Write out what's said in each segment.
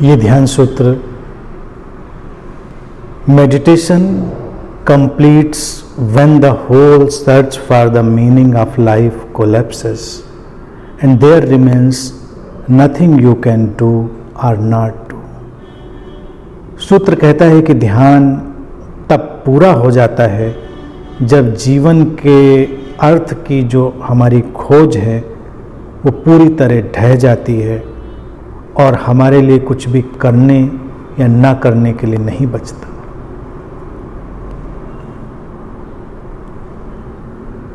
ये ध्यान सूत्र meditation completes when the whole search for the meaning of life collapses and there remains nothing you can do or not do. सूत्र कहता है कि ध्यान तब पूरा हो जाता है जब जीवन के अर्थ की जो हमारी खोज है वो पूरी तरह ढह जाती है और हमारे लिए कुछ भी करने या ना करने के लिए नहीं बचता।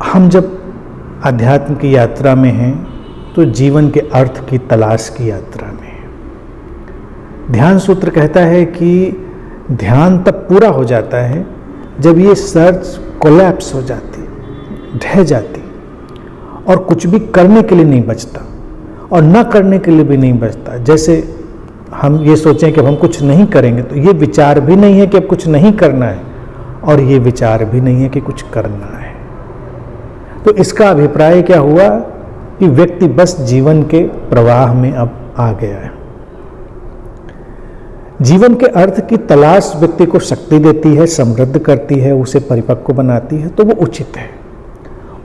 हम जब अध्यात्म की यात्रा में हैं तो जीवन के अर्थ की तलाश की यात्रा में हैं। ध्यान सूत्र कहता है कि ध्यान तब पूरा हो जाता है जब ये सर्च कोलैप्स हो जाती, ढह जाती और कुछ भी करने के लिए नहीं बचता और ना करने के लिए भी नहीं बचता। जैसे हम ये सोचें कि अब हम कुछ नहीं करेंगे तो ये विचार भी नहीं है कि अब कुछ नहीं करना है और ये विचार भी नहीं है कि कुछ करना है। तो इसका अभिप्राय क्या हुआ कि व्यक्ति बस जीवन के प्रवाह में अब आ गया है। जीवन के अर्थ की तलाश व्यक्ति को शक्ति देती है, समृद्ध करती है, उसे परिपक्व बनाती है, तो वो उचित है।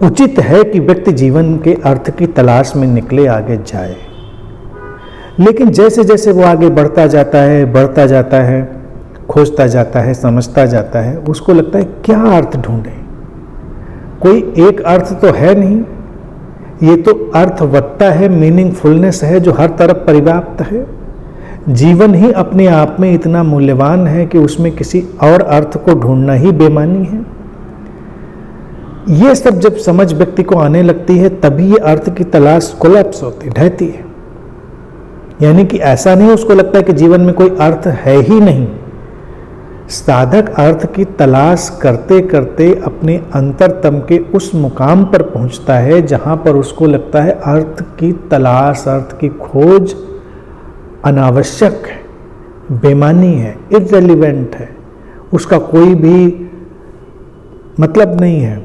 उचित है कि व्यक्ति जीवन के अर्थ की तलाश में निकले, आगे जाए। लेकिन जैसे जैसे वो आगे बढ़ता जाता है, खोजता जाता है, समझता जाता है, उसको लगता है क्या अर्थ ढूंढे। कोई एक अर्थ तो है नहीं, ये तो अर्थवत्ता है, मीनिंगफुलनेस है जो हर तरफ परिव्याप्त है। जीवन ही अपने आप में इतना मूल्यवान है कि उसमें किसी और अर्थ को ढूंढना ही बेमानी है। ये सब जब समझ व्यक्ति को आने लगती है तभी ये अर्थ की तलाश कोलैप्स होती, ढहती है। यानी कि ऐसा नहीं उसको लगता है कि जीवन में कोई अर्थ है ही नहीं। साधक अर्थ की तलाश करते करते अपने अंतरतम के उस मुकाम पर पहुंचता है जहां पर उसको लगता है अर्थ की तलाश, अर्थ की खोज अनावश्यक है, बेमानी है, इर्रेलेवेंट है, उसका कोई भी मतलब नहीं है।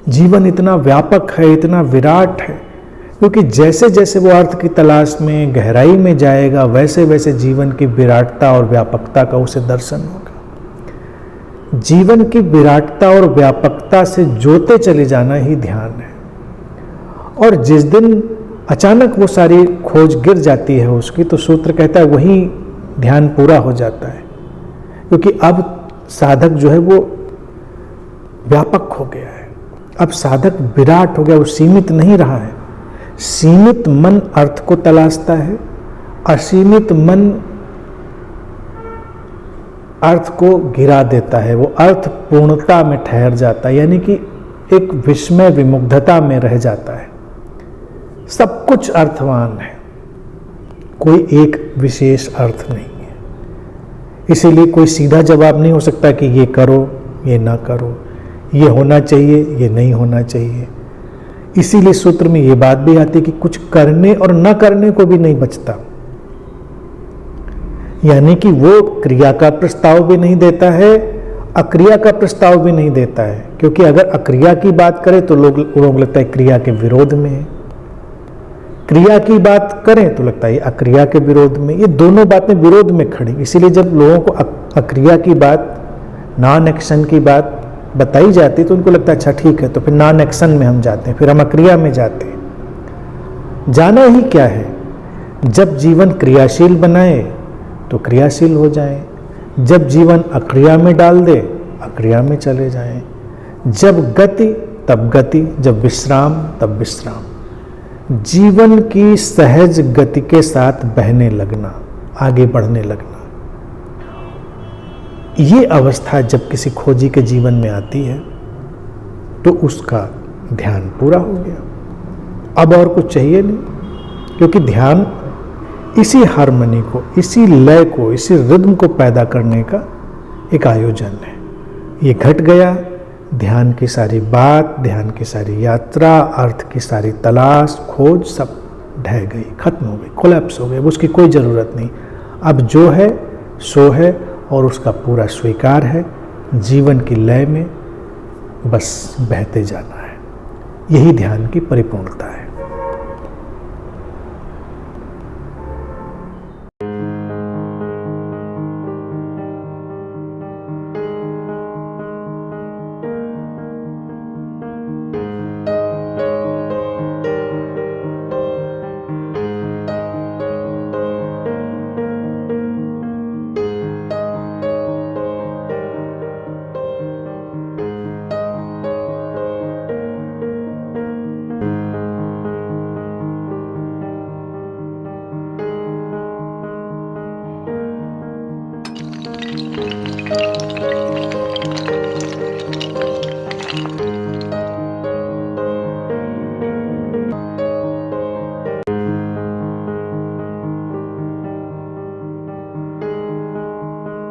जीवन इतना व्यापक है, इतना विराट है, क्योंकि जैसे जैसे वो अर्थ की तलाश में गहराई में जाएगा वैसे वैसे जीवन की विराटता और व्यापकता का उसे दर्शन होगा। जीवन की विराटता और व्यापकता से जोते चले जाना ही ध्यान है। और जिस दिन अचानक वो सारी खोज गिर जाती है उसकी, तो सूत्र कहता है वही ध्यान पूरा हो जाता है, क्योंकि अब साधक जो है वो व्यापक हो गया है। अब साधक विराट हो गया, वो सीमित नहीं रहा है। सीमित मन अर्थ को तलाशता है, असीमित मन अर्थ को गिरा देता है, वो अर्थ पूर्णता में ठहर जाता है, यानी कि एक विस्मय विमुग्धता में रह जाता है। सब कुछ अर्थवान है, कोई एक विशेष अर्थ नहीं है। इसीलिए कोई सीधा जवाब नहीं हो सकता कि ये करो, ये ना करो, ये होना चाहिए, ये नहीं होना चाहिए। इसीलिए सूत्र में ये बात भी आती है कि कुछ करने और न करने को भी नहीं बचता। यानी कि वो क्रिया का प्रस्ताव भी नहीं देता है, अक्रिया का प्रस्ताव भी नहीं देता है, क्योंकि अगर अक्रिया की बात करें तो लोग लगता है क्रिया के विरोध में है, क्रिया की बात करें तो लगता है अक्रिया के विरोध में। ये दोनों बातें विरोध में खड़ी। इसीलिए जब लोगों को अक्रिया की बात, नॉन एक्शन की बात बताई जाती है तो उनको लगता है अच्छा ठीक है, तो फिर नॉन एक्शन में हम जाते हैं, फिर हम अक्रिया में जाते हैं। जाना ही क्या है, जब जीवन क्रियाशील बनाए तो क्रियाशील हो जाएं, जब जीवन अक्रिया में डाल दे अक्रिया में चले जाएं, जब गति तब गति, जब विश्राम तब विश्राम। जीवन की सहज गति के साथ बहने लगना, आगे बढ़ने लगना, ये अवस्था जब किसी खोजी के जीवन में आती है तो उसका ध्यान पूरा हो गया। अब और कुछ चाहिए नहीं, क्योंकि ध्यान इसी हार्मनी को, इसी लय को, इसी रिद्म को पैदा करने का एक आयोजन है। ये घट गया, ध्यान की सारी बात, ध्यान की सारी यात्रा, अर्थ की सारी तलाश, खोज सब ढह गई, खत्म हो गई, कोलैप्स हो गई। उसकी कोई ज़रूरत नहीं। अब जो है सो है और उसका पूरा स्वीकार है। जीवन की लय में बस बहते जाना है, यही ध्यान की परिपूर्णता है।